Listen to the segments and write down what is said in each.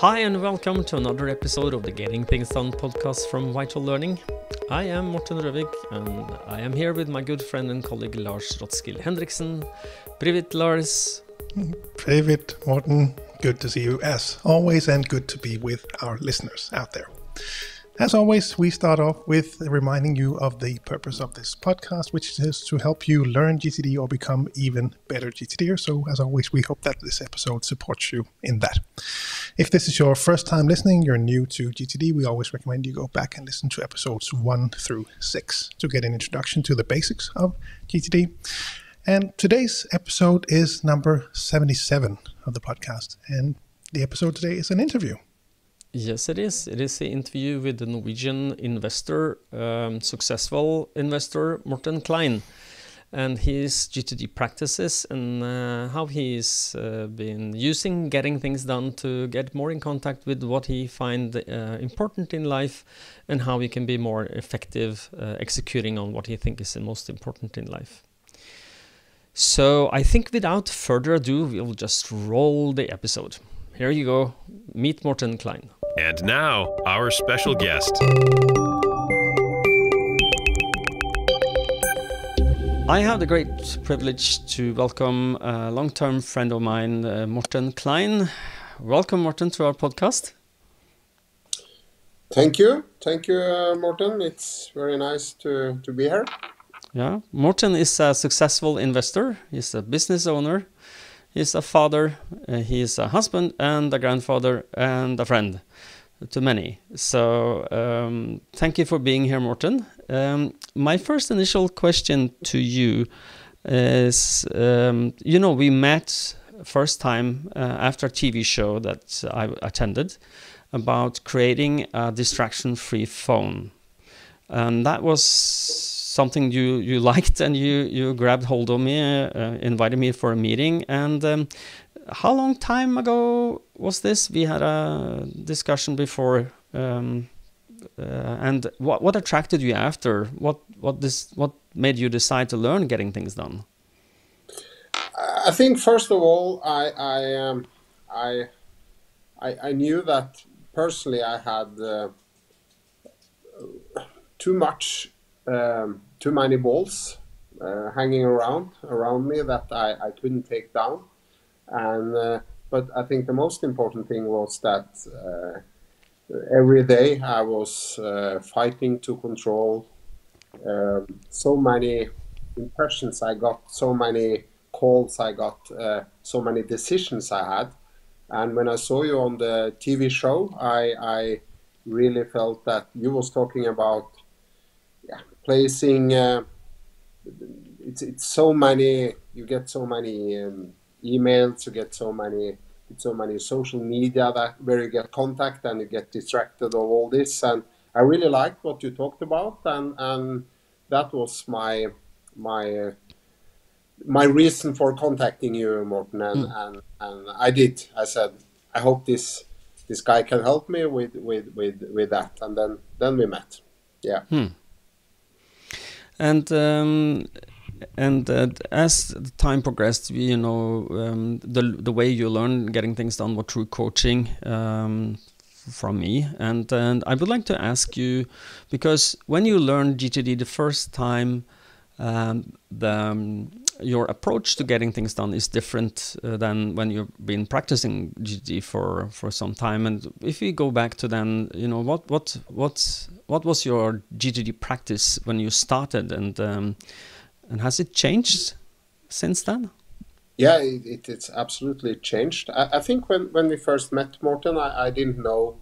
Hi and welcome to another episode of the Getting Things Done podcast from Vital Learning. I am Morten and I am here with my good friend and colleague Lars Hendriksen. Privet, Lars. Privet, Morten. Good to see you as always, and good to be with our listeners out there. As always, we start off with reminding you of the purpose of this podcast, which is to help you learn GTD or become even better GTDers. So as always, we hope that this episode supports you in that. If this is your first time listening, you're new to GTD, we always recommend you go back and listen to episodes 1 through 6 to get an introduction to the basics of GTD. And today's episode is number 77 of the podcast. And the episode today is an interview. Yes, it is. It is the interview with the Norwegian investor, successful investor, Morten Klein, and his GTD practices and how he's been using getting things done to get more in contact with what he finds important in life and how he can be more effective executing on what he thinks is the most important in life. So I think without further ado, we'll just roll the episode. Here you go. Meet Morten Klein. And now, our special guest. I have the great privilege to welcome a long-term friend of mine, Morten Klein. Welcome, Morten, to our podcast. Thank you. Thank you, Morten. It's very nice to be here. Yeah, Morten is a successful investor. He's a business owner. He's a father, he's a husband and a grandfather and a friend to many. So thank you for being here, Morten. My first initial question to you is, we met first time after a TV show that I attended about creating a distraction-free phone. And that was something you liked, and you grabbed hold of me, invited me for a meeting. And how long time ago was this? We had a discussion before, and what attracted you after? What made you decide to learn getting things done? I think first of all, I knew that personally I had too many balls hanging around me that I couldn't take down, and but I think the most important thing was that every day I was fighting to control so many impressions I got, so many calls I got, so many decisions I had. And when I saw you on the TV show, I really felt that you was talking about placing, it's so many, you get so many emails, you get so many social media where you get contact and you get distracted of all this. And I really liked what you talked about, and that was my reason for contacting you, Morten. And I did. I said, I hope this guy can help me with that. And then we met. Yeah. And as the time progressed, the way you learn getting things done was through coaching from me. And I would like to ask you, because when you learned GTD the first time, your approach to getting things done is different than when you've been practicing GTD for some time. And if we go back to then, what was your GTD practice when you started, and has it changed since then? Yeah, it's absolutely changed. I think when we first met, Morten, I didn't know,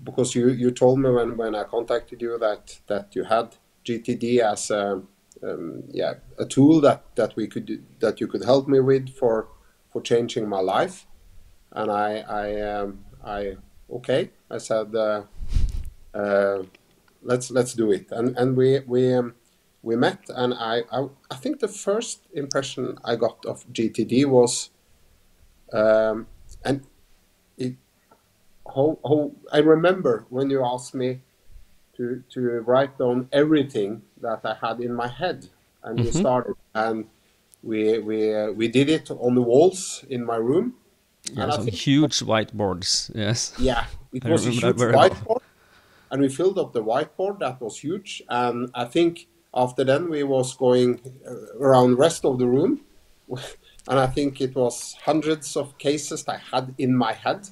because you told me when I contacted you that you had GTD as a tool that you could help me with for changing my life. And I said let's do it, and we met, and I think the first impression I got of GTD was how I remember when you asked me to write down everything that I had in my head, and we started, and we did it on the walls in my room, Yeah, And I some think, huge whiteboards. Yes. yeah, it I was a remember huge that very well. whiteboard, and we filled up the whiteboard. That was huge. And I think after then we was going around the rest of the room, and I think it was hundreds of cases I had in my head.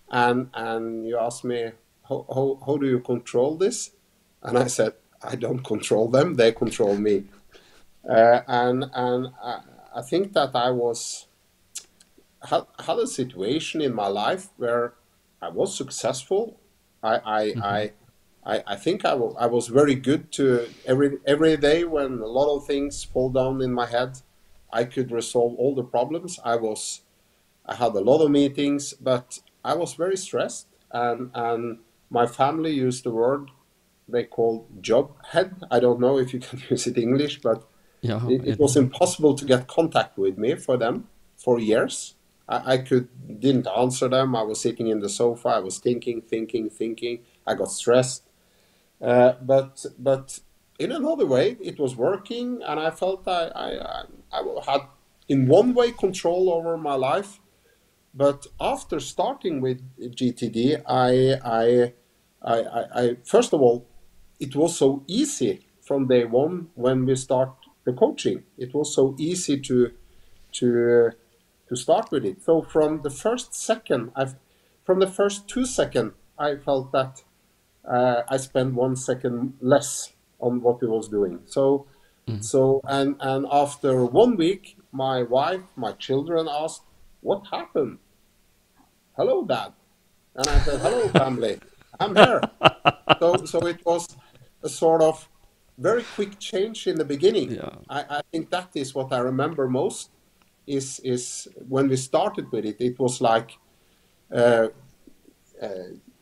And you asked me, how do you control this? And I said, I don't control them; they control me. And I think that I had a situation in my life where I was successful. I think I was very good to every day when a lot of things fall down in my head. I could resolve all the problems. I had a lot of meetings, but I was very stressed, and my family used the word they call job head. I don't know if you can use it in English, but Yeah. it was impossible to get contact with me for them for years. I didn't answer them. I was sitting in the sofa. I was thinking. I got stressed. But in another way, it was working, and I felt I had in one way control over my life. But after starting with GTD, I first of all, it was so easy from day one when we start the coaching. It was so easy to start with it. So from the first second, from the first 2 seconds, I felt that I spent 1 second less on what he was doing. And after 1 week, my wife, my children asked, "What happened? Hello, Dad." And I said, "Hello, family. I'm here." So it was a sort of very quick change in the beginning. Yeah. I think that is what I remember most. Is when we started with it. It was like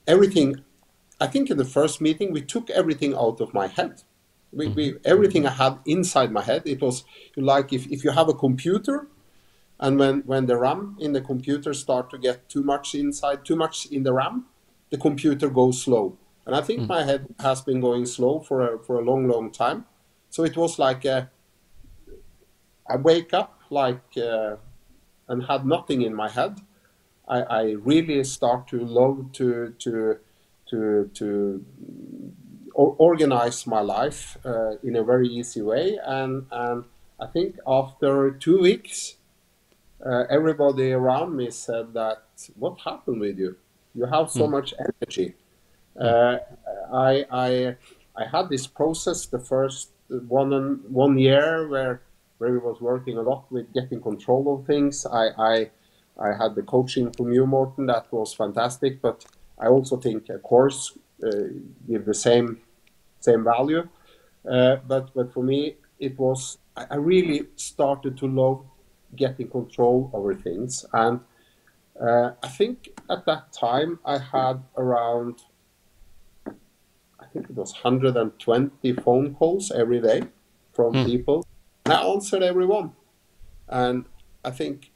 everything. I think in the first meeting we took everything out of my head. Everything I had inside my head. It was like if you have a computer, and when the RAM in the computer start to get too much in the RAM, the computer goes slow. And I think my head has been going slow for a long time. So it was like I wake up and had nothing in my head. I really start to love to organize my life in a very easy way. And I think after 2 weeks, everybody around me said that, "What happened with you? You have so much energy." I had this process the first 1 year where we was working a lot with getting control of things. I had the coaching from you, Morten, that was fantastic, but I also think a course give the same value. But for me, it was I really started to love getting control over things, and I think at that time I had around, I think it was 120 phone calls every day from people, and I answered every one. And I think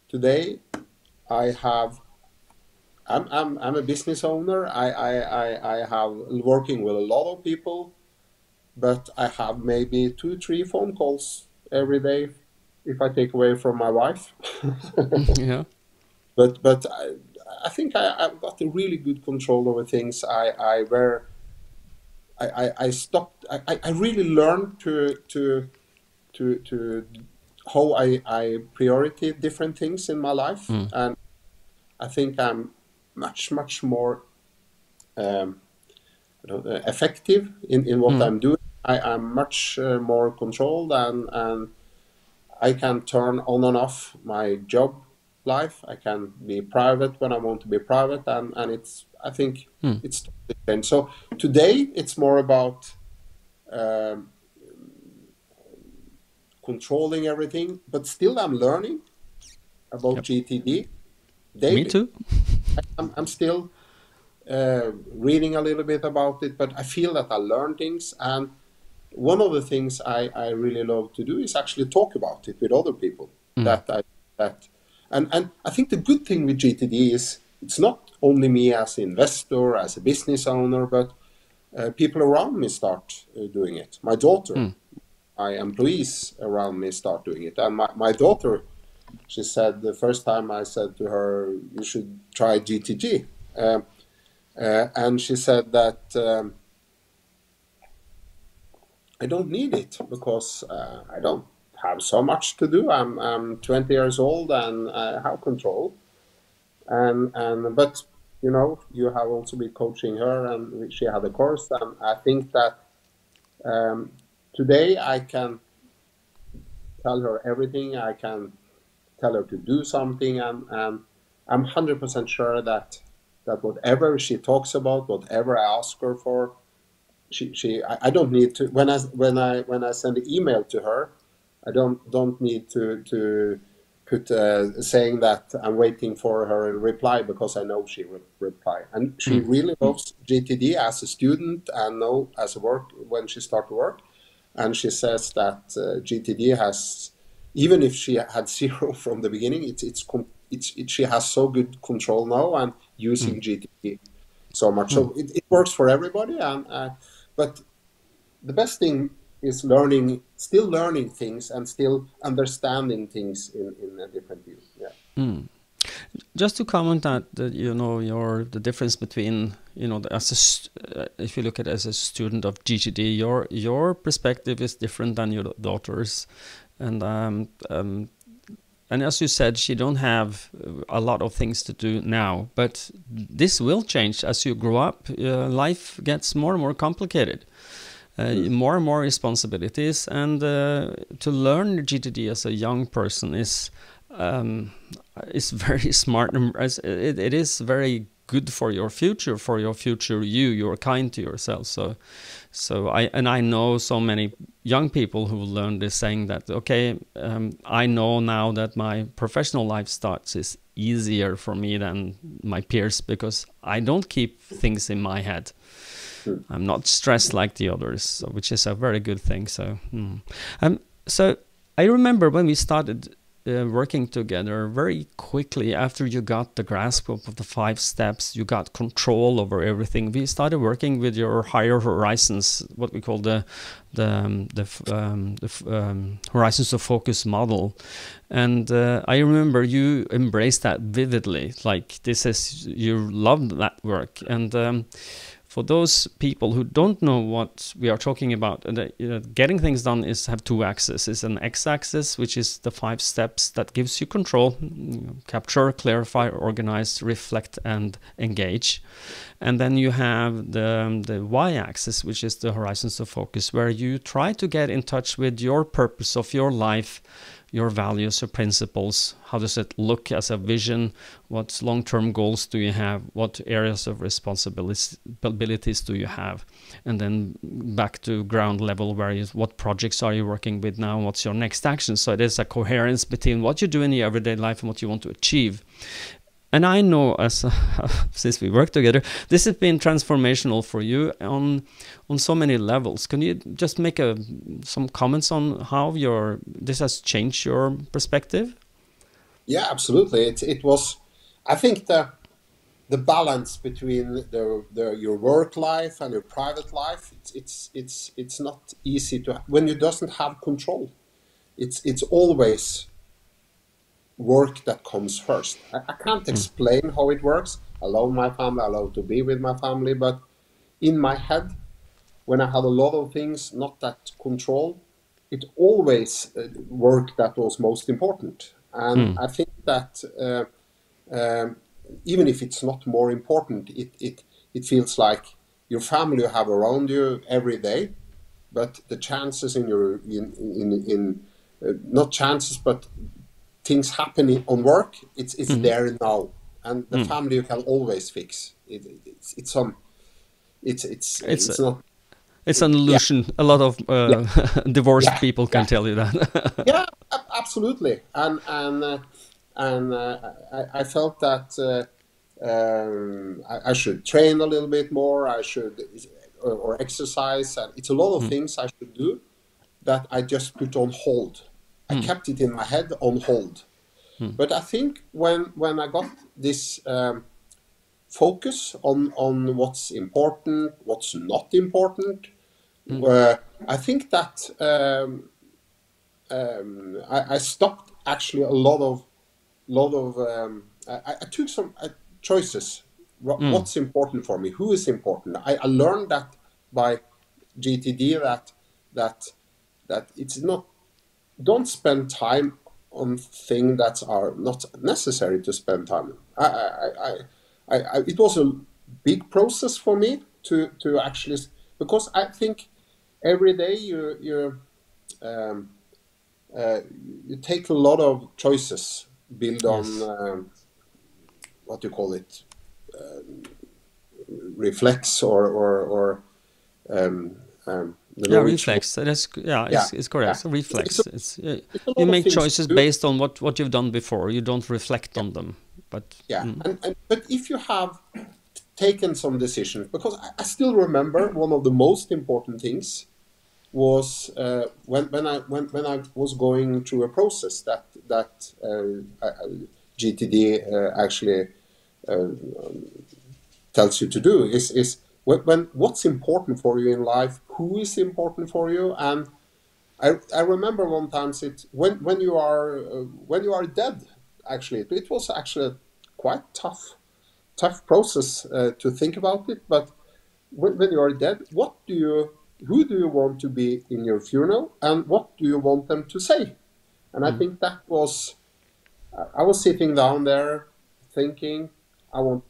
today I'm a business owner. I have working with a lot of people, but I have maybe 2-3 phone calls every day if I take away from my wife. Yeah. But I think I've got a really good control over things. I stopped. I really learned to how I priority different things in my life, and I think I'm much more effective in what I'm doing. I'm much more controlled, and I can turn on and off my job life. I can be private when I want to be private, and it's, I think it's totally changed. So today it's more about controlling everything, but still I'm learning about GTD daily. Me too. I'm still reading a little bit about it, but I feel that I learn things, and one of the things I really love to do is actually talk about it with other people. And I think the good thing with GTD is it's not only me as an investor, as a business owner, but people around me start doing it. My daughter, my employees around me start doing it, and my daughter she said the first time I said to her, you should try GTG. And she said that I don't need it because I don't have so much to do. I'm 20 years old and I have control. But you know, you have also been coaching her, and she had a course, and I think that today I can tell her everything. I can tell her to do something, and I'm 100% sure that whatever she talks about, whatever I ask her for, I don't need to, when I send an email to her, I don't need to put saying that I'm waiting for her reply, because I know she will reply. And she really loves GTD as a student and now as a work when she started work. And she says that GTD has, even if she had zero from the beginning, she has so good control now and using GTD so much. So it works for everybody. But the best thing is still learning things and still understanding things in a different view. Yeah. Just to comment that you know, the difference between, you know, if you look at it as a student of GTD, your perspective is different than your daughter's, and as you said, she don't have a lot of things to do now, but this will change as you grow up. Life gets more and more complicated. More and more responsibilities, and to learn GTD as a young person is very smart. It is very good for your future you. You're kind to yourself. So I know so many young people who learn this, saying that, okay, I know now that my professional life starts is easier for me than my peers, because I don't keep things in my head. I'm not stressed like the others, which is a very good thing. So I remember when we started working together, very quickly after you got the grasp of the 5 steps, you got control over everything. We started working with your higher horizons, what we call the horizons of focus model. And I remember you embraced that vividly. Like, you loved that work. And for those people who don't know what we are talking about, getting things done have 2 axes. It's an x-axis, which is the 5 steps that gives you control: capture, clarify, organize, reflect, and engage. And then you have the y-axis, which is the horizons of focus, where you try to get in touch with your purpose of your life, your values, your principles. How does it look as a vision? What long-term goals do you have? What areas of responsibilities do you have? And then back to ground level, what projects are you working with now? What's your next action? So it is a coherence between what you do in your everyday life and what you want to achieve. And I know, since we work together, this has been transformational for you on so many levels. Can you just make some comments on how this has changed your perspective? Yeah, absolutely. It was, I think, the balance between your work life and your private life. It's not easy to, when you doesn't have control. It's always work that comes first. I can't explain how it works. I love my family. I love to be with my family. But in my head, when I had a lot of things, not that control, it always work that was most important. And I think that even if it's not more important, it feels like your family you have around you every day, but the chances not chances, but things happening on work, it's there now, and the family you can always fix. It's not. It's an illusion. A lot of divorced people can tell you that. Yeah, absolutely. And I felt that I should train a little bit more. I should or exercise, and it's a lot of things I should do that I just put on hold. I kept it in my head on hold. But I think when I got this focus on what's important, what's not important, I think that I stopped actually a lot of I took some choices. What's important for me? Who is important? I learned that by GTD that it's not. Don't spend time on things that are not necessary to spend time. It was a big process for me to actually, because I think every day you take a lot of choices built on what you call it, reflex or the reflex. It's correct. So reflex. It's you make choices based on what you've done before. You don't reflect on them. But but if you have taken some decisions, because I still remember one of the most important things was when I was going through a process that GTD actually tells you to do is when what's important for you in life, who is important for you, and I remember one time when you are dead. Actually, it was actually a quite tough process to think about it. But when you are dead, who do you want to be in your funeral, and what do you want them to say? And I think that was, I was sitting down there thinking, I want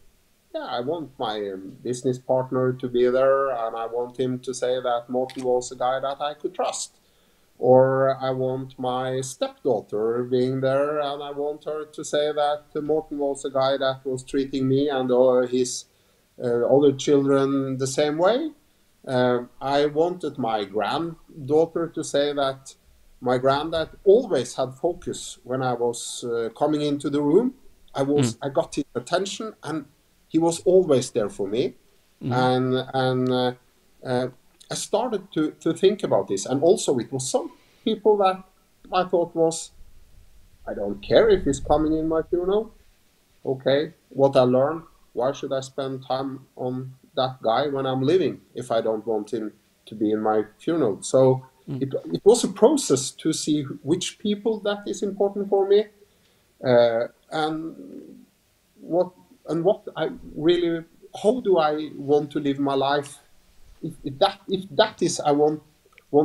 my business partner to be there, and I want him to say that Morten was a guy that I could trust. Or I want my stepdaughter being there, and I want her to say that Morten was a guy that was treating me and his other children the same way. I wanted my granddaughter to say that my granddad always had focus when I was coming into the room. I got his attention, and he was always there for me. And I started to think about this. And also it was some people that I thought was, I don't care if he's coming in my funeral. Okay, what I learned, why should I spend time on that guy when I'm living if I don't want him to be in my funeral? So it was a process to see which people that is important for me, and what I really, how do I want to live my life? If that is I want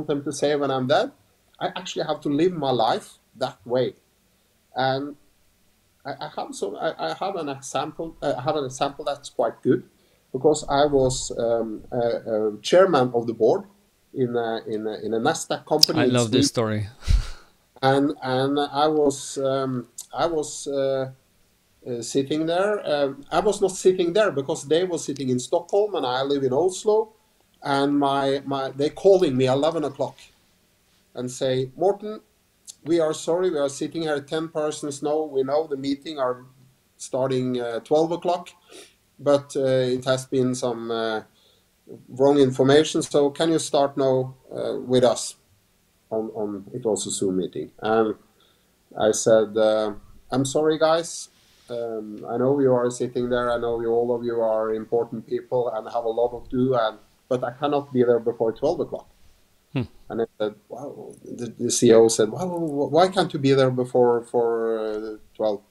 them to say when I'm dead, I actually have to live my life that way. And I have an example. I have an example that's quite good, because I was a chairman of the board in a Nasdaq company. I love this story. And I was sitting there. I was not sitting there because they were sitting in Stockholm and I live in Oslo. And they calling me 11 o'clock and say, Morten, we are sorry, we are sitting here 10 persons now. We know the meeting are starting 12 o'clock, but it has been some wrong information. So can you start now with us on it was a Zoom meeting. And I said, I'm sorry, guys. I know you are sitting there. I know all of you are important people and have a lot to do, but I cannot be there before 12 o'clock. And I said, wow, the CEO said, well, why can't you be there before 12?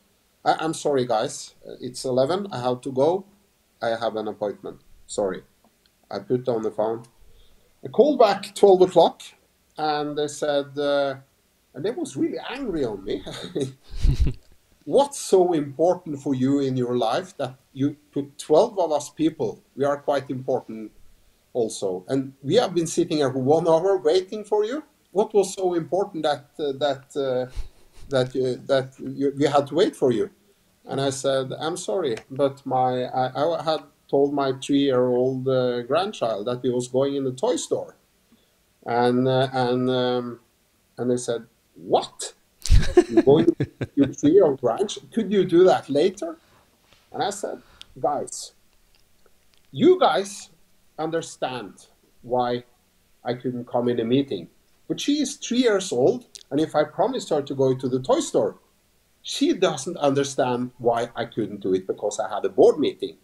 I'm sorry, guys. It's 11. I have to go. I have an appointment. Sorry. I put down the phone. I called back 12 o'clock, and they said, and they was really angry on me. What's so important for you in your life that you put 12 of us people? We are quite important also, and we have been sitting here for 1 hour waiting for you. What was so important that we had to wait for you? And I said, I'm sorry, but I had told my 3-year-old grandchild that we was going in the toy store, and they said, what? You're going to your 3-year-old grandchild? Could you do that later? And I said, guys, you guys understand why I couldn't come in a meeting, but she is 3 years old, and if I promised her to go to the toy store, she doesn't understand why I couldn't do it, because I had a board meeting.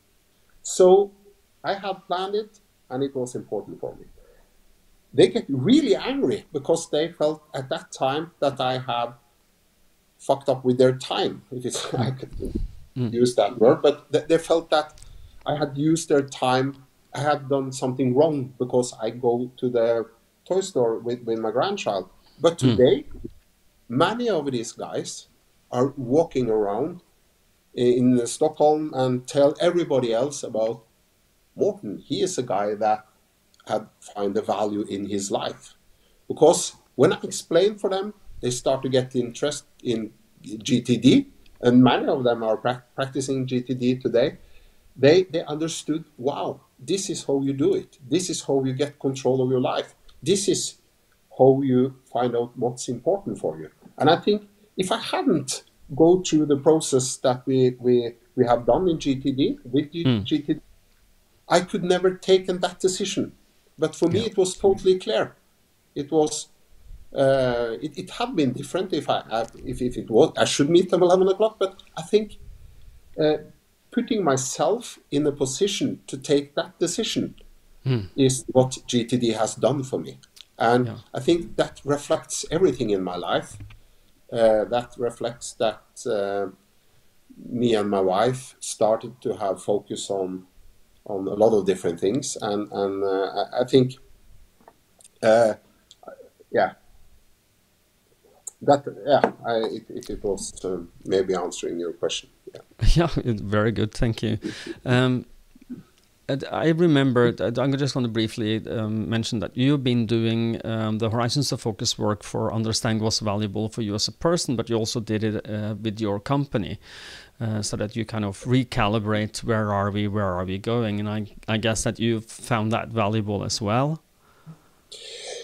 So I had planned it, and it was important for me. they get really angry because they felt at that time that I had fucked up with their time, if it's, I could use that word, but they felt that I had used their time, I had done something wrong because I go to the toy store with my grandchild. But today, many of these guys are walking around in Stockholm and tell everybody else about Morten. He is a guy that had found the value in his life. Because when I explain for them, they start to get interest in GTD, and many of them are practicing GTD today. They understood, wow, this is how you do it. This is how you get control of your life. This is how you find out what's important for you. And I think if I hadn't go through the process that we have done in GTD, with GTD, I could never taken that decision. But for me, it was totally clear. It was, it had been different if it was, I should meet them 11 o'clock, but I think putting myself in a position to take that decision is what GTD has done for me. And I think that reflects everything in my life. That reflects that me and my wife started to have focus on a lot of different things. And I think, if it was maybe answering your question. Yeah, very good. Thank you. I remember that I'm just going to briefly mention that you've been doing the Horizons of Focus work for understanding what's valuable for you as a person, but you also did it with your company so that you kind of recalibrate where are we going? And I guess that you've found that valuable as well.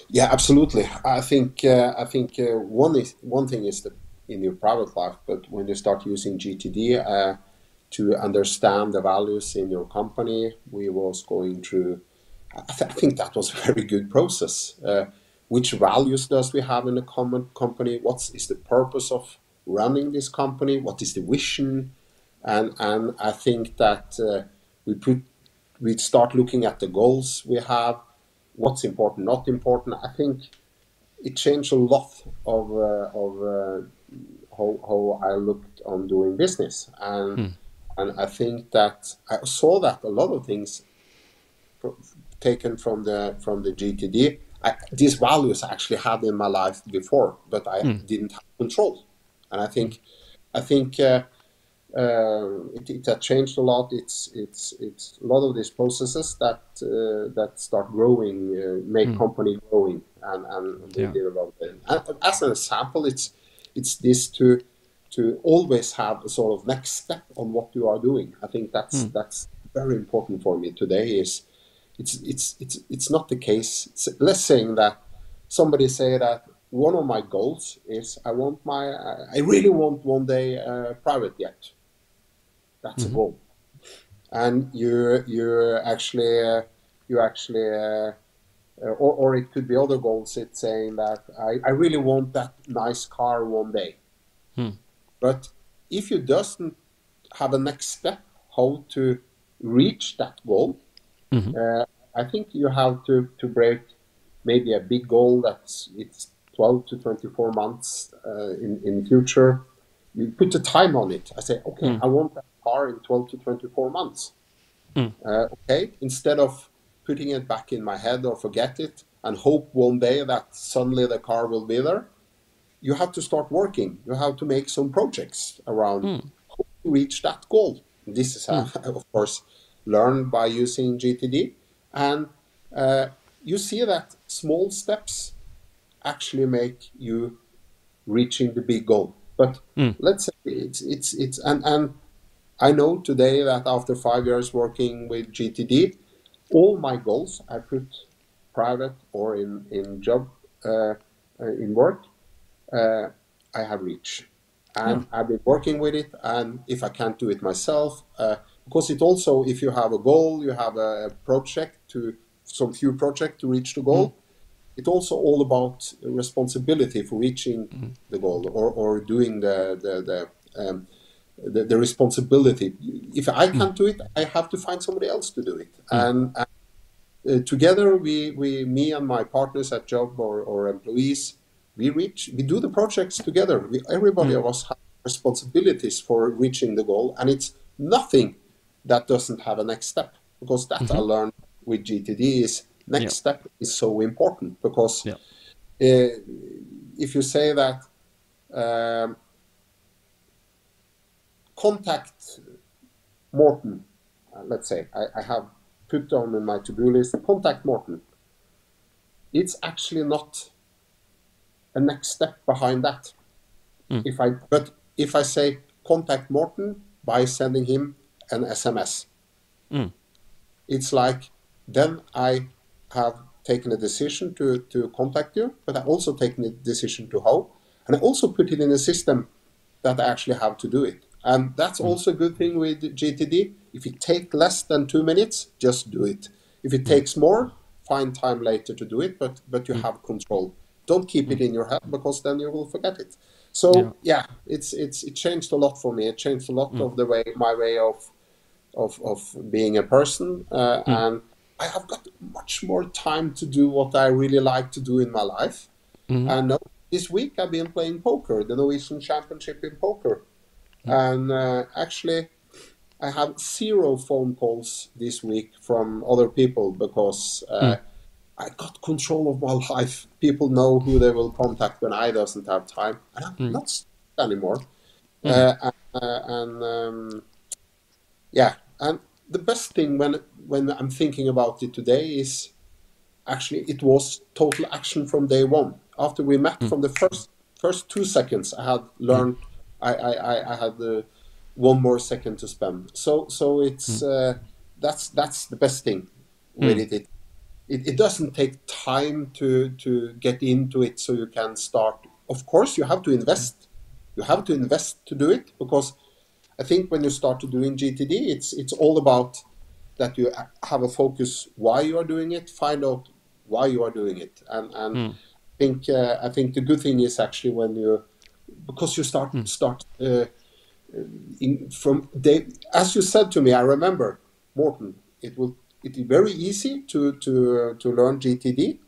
Yeah, absolutely. I think one thing is that in your private life, but when you start using GTD to understand the values in your company, we was going through. I think that was a very good process. Which values does we have in a common company? What is the purpose of running this company? What is the vision? And I think that we start looking at the goals we have. What's important, not important. I think it changed a lot of how I looked on doing business, and I think that I saw that a lot of things taken from the GTD, these values I actually had in my life before, but I didn't have control, and I think it had changed a lot. It's a lot of these processes that start growing, make company growing, and we did a lot of it. And as an example, it's this to always have a sort of next step on what you are doing. I think that's very important for me today. It's not the case. Let's say that somebody say that one of my goals is I really want one day a private jet. That's a goal, and you actually, or it could be other goals. It's saying that I really want that nice car one day. But if you doesn't have a next step how to reach that goal, I think you have to break maybe a big goal it's 12 to 24 months in future. You put the time on it. I say, okay, I want that car in 12 to 24 months. Okay, instead of putting it back in my head or forget it and hope one day that suddenly the car will be there, you have to start working. You have to make some projects around how to reach that goal. This is, of course, learned by using GTD. And you see that small steps actually make you reaching the big goal. But let's say it's and I know today that after 5 years working with GTD, all my goals I put private or in job in work I have reached, and I've been working with it. And if I can't do it myself, because it also, if you have a goal, you have a project some few projects to reach the goal. It's also all about responsibility for reaching the goal or doing the responsibility. If I can't do it, I have to find somebody else to do it. And together, me and my partners at job or employees, we do the projects together. Everybody of us have responsibilities for reaching the goal, and it's nothing that doesn't have a next step, because that I learned with GTD is next step is so important, because if you say that contact Morten, let's say I have put down in my to-do list, contact Morten. It's actually not a next step behind that. But if I say contact Morten by sending him an SMS, it's like then I have taken a decision to contact you, but I also taken a decision to how, and I also put it in a system that I actually have to do it. And that's also a good thing with GTD. If it takes less than 2 minutes, just do it. If it takes more, find time later to do it, but you have control. Don't keep it in your head, because then you will forget it. So it changed a lot for me. It changed a lot of my way of being a person, and I have got much more time to do what I really like to do in my life. And this week I've been playing poker, the Norwegian Championship in poker. And actually, I have 0 phone calls this week from other people, because I got control of my life. People know who they will contact when I doesn't have time, and I'm not stuck anymore. And the best thing when I'm thinking about it today is actually it was total action from day one. After we met, from the first 2 seconds, I had learned. I had 1 more second to spend. So it's that's the best thing with it. It doesn't take time to get into it, so you can start. Of course, you have to invest. You have to invest to do it, because I think when you start to doing GTD, it's all about that you have a focus why you are doing it, find out why you are doing it, and I think the good thing is actually when you, because you start from day, as you said to me, I remember, Morten, it will be very easy to learn GTD,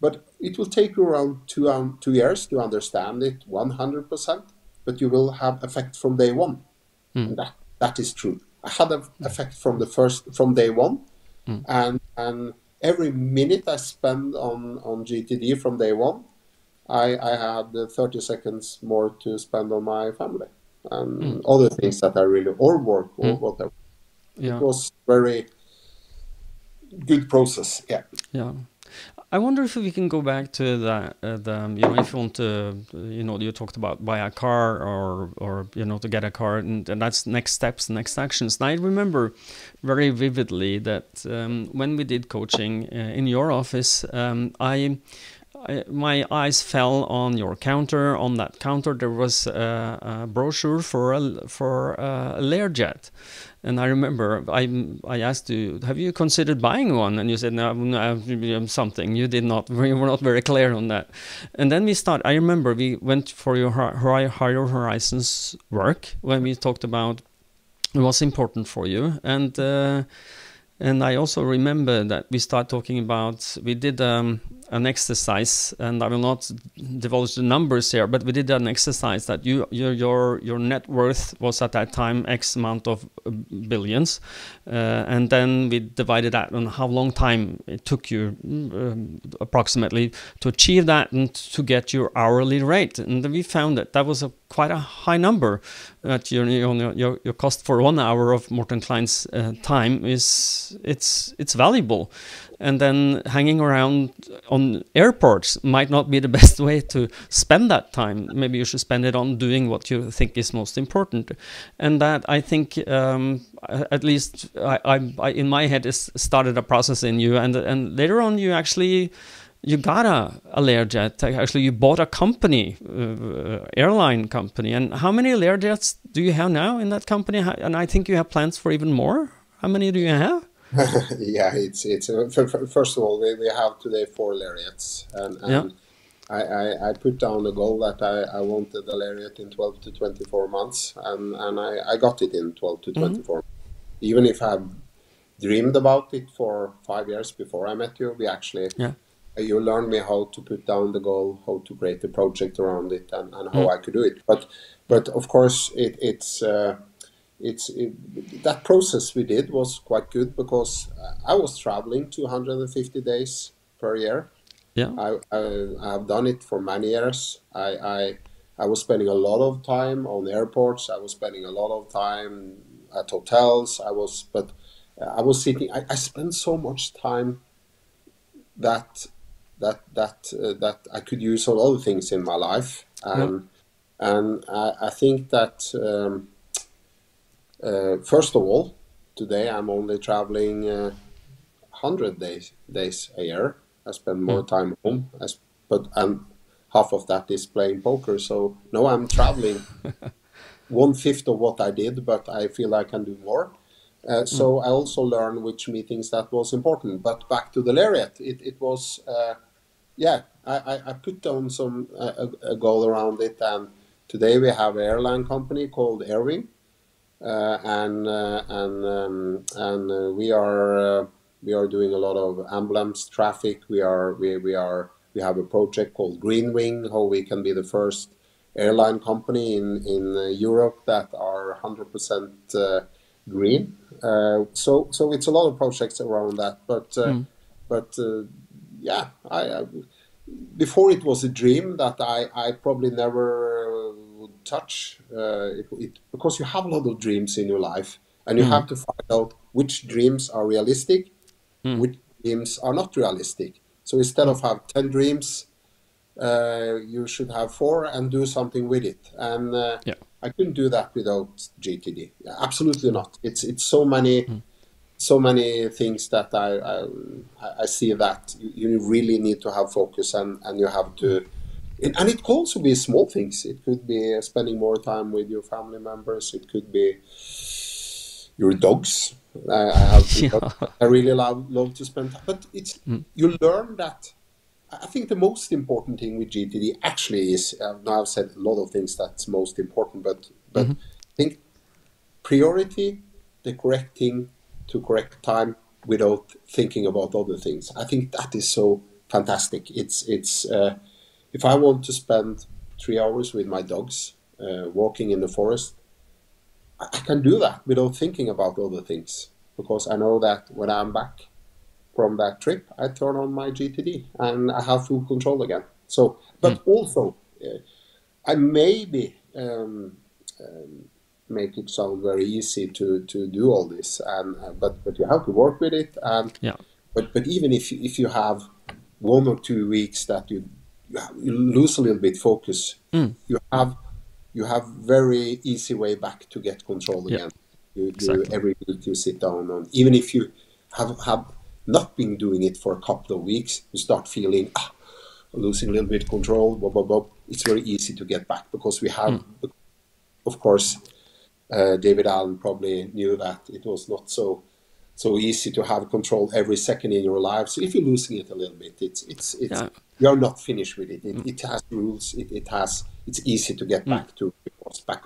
but it will take you around 2 years to understand it 100%, but you will have effect from day one. And that is true. I had an effect from day one, and every minute I spend on GTD from day one, I had 30 seconds more to spend on my family and other things that I really, or work or whatever. It was very good process. Yeah. I wonder if we can go back to the if you want to, you talked about buy a car or to get a car, and that's next steps, next actions. And I remember very vividly that when we did coaching in your office, my eyes fell on your counter. On that counter, there was a brochure for a Learjet. And I remember I asked you, have you considered buying one? And you said, no, something. You did not. You were not very clear on that. And then I remember we went for your Higher Horizons work when we talked about what's important for you. And I also remember that we started talking about, we did an exercise, and I will not divulge the numbers here, but we did an exercise that your net worth was at that time X amount of billions, and then we divided that on how long time it took you approximately to achieve that and to get your hourly rate, and we found that was quite a high number. That your cost for 1 hour of Morten Klein's time it's valuable. And then hanging around on airports might not be the best way to spend that time. Maybe you should spend it on doing what you think is most important. And that, I think, at least I in my head, started a process in you. And later on, you got a Learjet. Actually, you bought a company, airline company. And how many Learjets do you have now in that company? And I think you have plans for even more. How many do you have? It's first of all, we have today 4 Learjets, and I put down the goal that I wanted a Learjet in 12 to 24 months, and I got it in 12 to 24 months. Even if I have dreamed about it for 5 years before I met you. We actually, you learned me how to put down the goal, how to create a project around it, and how I could do it. But of course, that process we did was quite good because I was traveling 250 days per year. Yeah. I have done it for many years. I was spending a lot of time on airports. I was spending a lot of time at hotels. I was sitting. I spent so much time that I could use on other things in my life, and I think that first of all, today I'm only traveling 100 days a year. I spend more time home, and half of that is playing poker. So no, I'm traveling 1/5 of what I did, but I feel I can do more. So I also learned which meetings that was important. But back to the Learjet, it was, I put down a goal around it, and today we have an airline company called Airwing, and we are doing a lot of ambulance traffic. We have a project called Green Wing, how we can be the first airline company in Europe that are 100% green. So it's a lot of projects around that. But before it was a dream that I probably never would touch because you have a lot of dreams in your life, and you have to find out which dreams are realistic, which dreams are not realistic. So instead of have 10 dreams, you should have 4 and do something with it. And I couldn't do that without GTD. Absolutely not. It's so many things that I see that you really need to have focus, and you have to. And it could also be small things. It could be spending more time with your family members. It could be your dogs. I have dogs I really love to spend time. But you learn that. I think the most important thing with GTD actually is, now I've said a lot of things that's most important, but I think priority, the correct thing to correct time without thinking about other things. I think that is so fantastic. It's if I want to spend 3 hours with my dogs walking in the forest, I can do that without thinking about other things, because I know that when I'm back from that trip, I turn on my GTD and I have full control again. So, but also, I maybe make it sound very easy to do all this, and but you have to work with it. And but even if you have 1 or 2 weeks that you lose a little bit focus, you have very easy way back to get control again. Every week you sit down, and even if you have not been doing it for a couple of weeks, you start feeling losing a little bit of control. Blah, blah, blah. It's very easy to get back because we have, of course, David Allen probably knew that it was not so easy to have control every second in your life. So if you're losing it a little bit, it's you're not finished with it. It has rules. It's easy to get back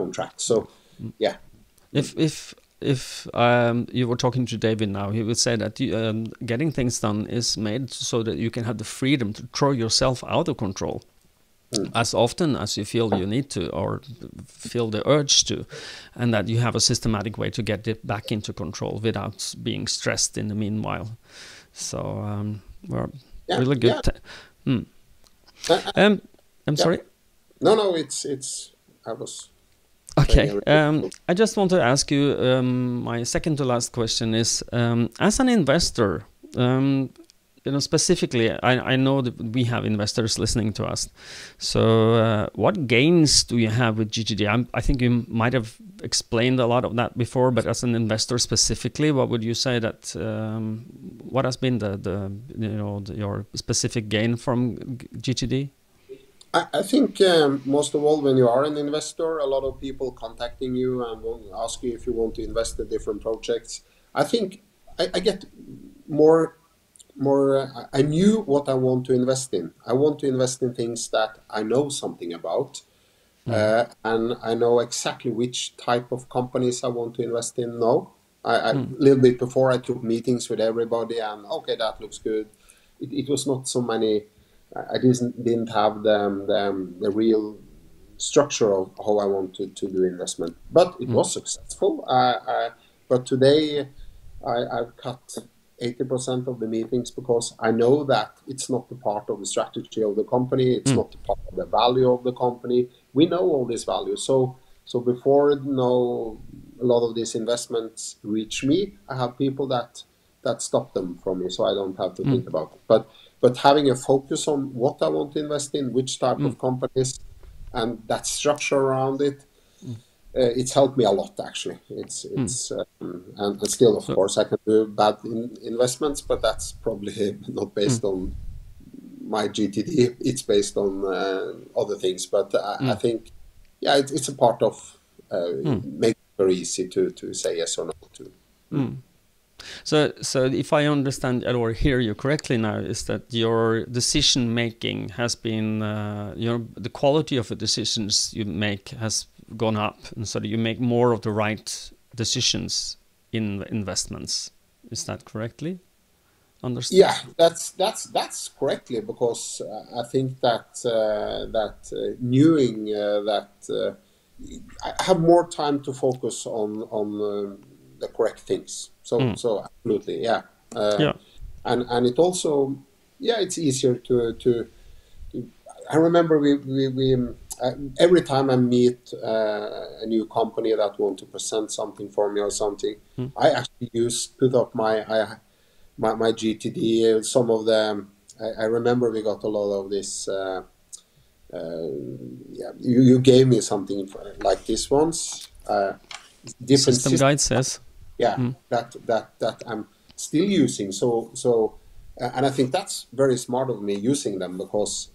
on track. So yeah. If you were talking to David now, he would say that getting things done is made so that you can have the freedom to throw yourself out of control as often as you feel you need to, or feel the urge to, and that you have a systematic way to get it back into control without being stressed in the meanwhile. So we're really good. I'm sorry? No, it's I was... Okay, I just want to ask you, my second to last question is, as an investor, specifically, I know that we have investors listening to us. So what gains do you have with GTD? I think you might have explained a lot of that before, but as an investor specifically, what would you say that, what has been your specific gain from GTD? I think most of all, when you are an investor, a lot of people contacting you and will ask you if you want to invest in different projects. I think I get more. I knew what I want to invest in. I want to invest in things that I know something about, and I know exactly which type of companies I want to invest in now. A little bit before, I took meetings with everybody, and okay, that looks good. It was not so many. I didn't have the real structure of how I wanted to do investment, but it was successful. But today, I've cut 80% of the meetings because I know that it's not the part of the strategy of the company. It's not the part of the value of the company. We know all these values. So before a lot of these investments reach me, I have people that stop them from me, so I don't have to think about it. But having a focus on what I want to invest in, which type of companies, and that structure around it, it's helped me a lot, actually. It's and still, of course, I can do bad investments, but that's probably not based on my GTD. It's based on other things. But I think, it's a part of making it very easy to say yes or no to. So if I understand or hear you correctly now, is that your decision making has been the quality of the decisions you make has gone up, and so you make more of the right decisions in investments. Is that correctly understood? Yeah, that's correctly, because I think that knowing that I have more time to focus on the correct things. So absolutely, yeah. And it also, it's easier to I remember we every time I meet a new company that want to present something for me or something, I actually put up my GTD. Some of them, I remember we got a lot of this. You gave me something like this once. Different system guide says. That I'm still using. So and I think that's very smart of me using them, because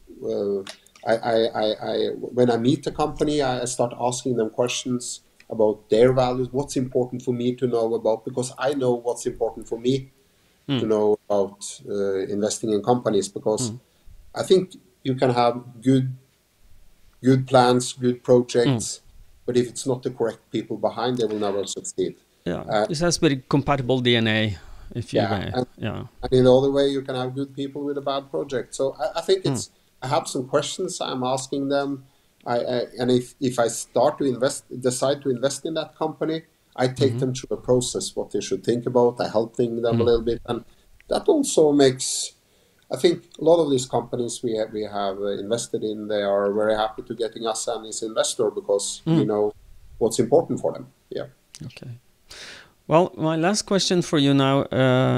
I when I meet a company, I start asking them questions about their values, what's important for me to know about, because I know what's important for me to know about investing in companies, because I think you can have good plans, good projects, but if it's not the correct people behind, they will never succeed. This has very compatible DNA. If you and in the other way, you can have good people with a bad project. So I think I have some questions I'm asking them. And if I start to decide to invest in that company, I take them through a process, what they should think about. I help them a little bit, and that also makes. I think a lot of these companies we have invested in, they are very happy to getting us as investor, because we know what's important for them. Yeah. Okay. Well, my last question for you now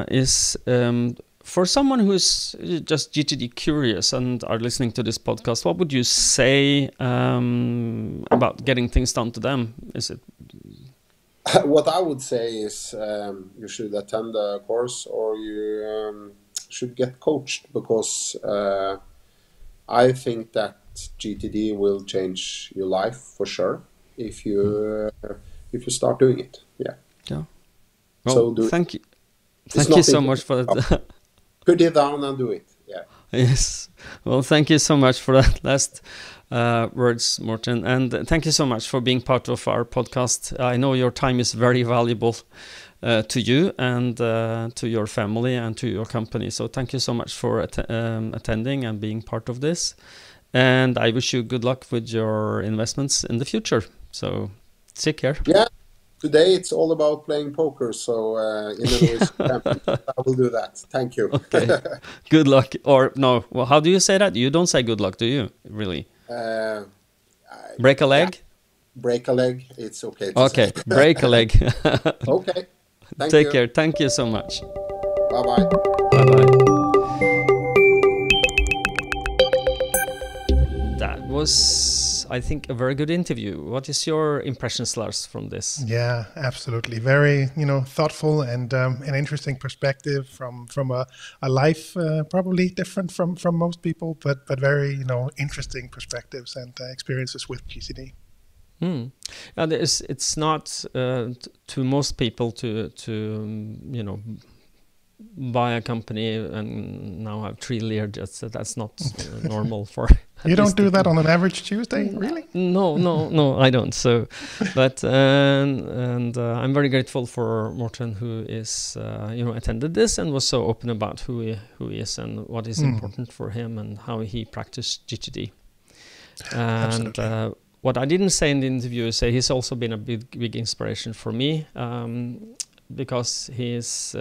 is for someone who's just GTD curious and are listening to this podcast, what would you say about getting things done to them? Is it? What I would say is you should attend a course, or you should get coached, because I think that GTD will change your life for sure if you start doing it. Yeah. Well, so thank you. Thank you so much for that. Put it down and do it. Yeah. Yes. Well, thank you so much for that last words, Morten, and thank you so much for being part of our podcast. I know your time is very valuable to you and to your family and to your company. So thank you so much for attending and being part of this. And I wish you good luck with your investments in the future. So take care. Yeah. Today it's all about playing poker, so in the Norwegian Championship, I will do that. Thank you. Okay. Good luck. Or no, well, how do you say that? You don't say good luck, do you? Really? Break a leg? Yeah. Break a leg. It's okay. Okay, break a leg. Okay. Take care. Thank you so much. Bye-bye. Bye-bye. That was, I think, a very good interview. What is your impressions, Lars, from this? Yeah, absolutely. Very, thoughtful and an interesting perspective from a life probably different from most people, but very, interesting perspectives and experiences with GTD. And it's not to most people to buy a company and now have 3 Learjets. So that's not normal for. You don't do that on an average Tuesday, really? No, I don't. So, but and I'm very grateful for Morten, who is attended this and was so open about who he is and what is important for him and how he practiced GTD. And what I didn't say in the interview is he's also been a big inspiration for me, because his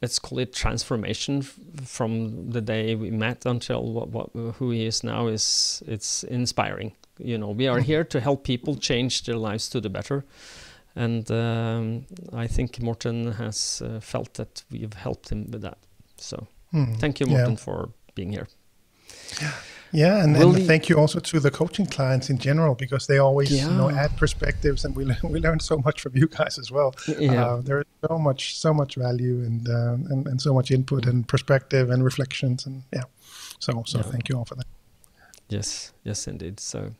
let's call it transformation from the day we met until who he is now it's inspiring. We are here to help people change their lives to the better, and I think Morten has felt that we've helped him with that. So thank you, Morten, for being here. Yeah, and thank you also to the coaching clients in general, because they always add perspectives, and we learn so much from you guys as well. There is so much value and so much input and perspective and reflections, and so thank you all for that. Yes, indeed. So,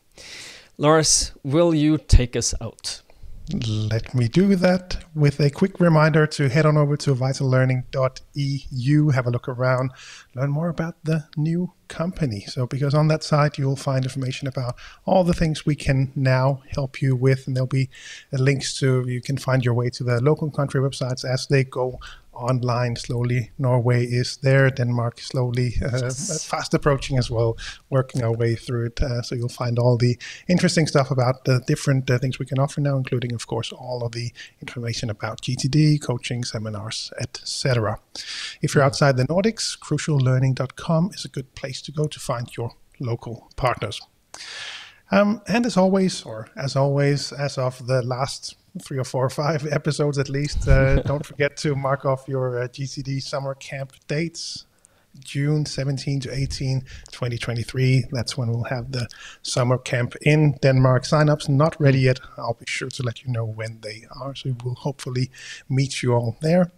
Lars, will you take us out? Let me do that with a quick reminder to head on over to VitalLearning.EU, have a look around, learn more about the new company. So because on that site you'll find information about all the things we can now help you with, and there'll be links to, you can find your way to the local country websites as they go online slowly. Norway is there, Denmark slowly fast approaching as well, working our way through it. So you'll find all the interesting stuff about the different things we can offer now, including of course all of the information about GTD, coaching, seminars, etc. If you're outside the Nordics, cruciallearning.com is a good place to go to find your local partners. And as always, as of the last 3 or 4 or 5 episodes at least, don't forget to mark off your GTD Summer Camp dates. June 17 to 18, 2023. That's when we'll have the summer camp in Denmark. Sign-ups not ready yet. I'll be sure to let you know when they are, so we'll hopefully meet you all there.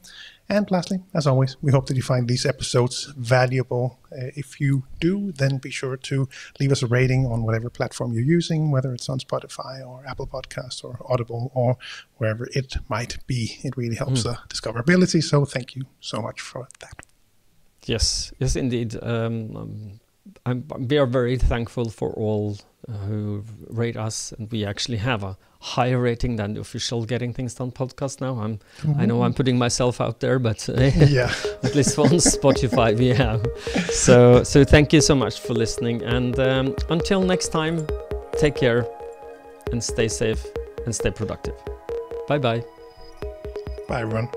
And lastly, as always, we hope that you find these episodes valuable. If you do, then be sure to leave us a rating on whatever platform you're using, whether it's on Spotify or Apple Podcasts or Audible or wherever it might be. It really helps the discoverability, so thank you so much for that. Yes, indeed. We are very thankful for all who rate us, and we actually have a higher rating than the official Getting Things Done podcast now. I know I'm putting myself out there, but at least on Spotify we have. So thank you so much for listening, and until next time, take care and stay safe and stay productive. Bye-bye. Bye, everyone.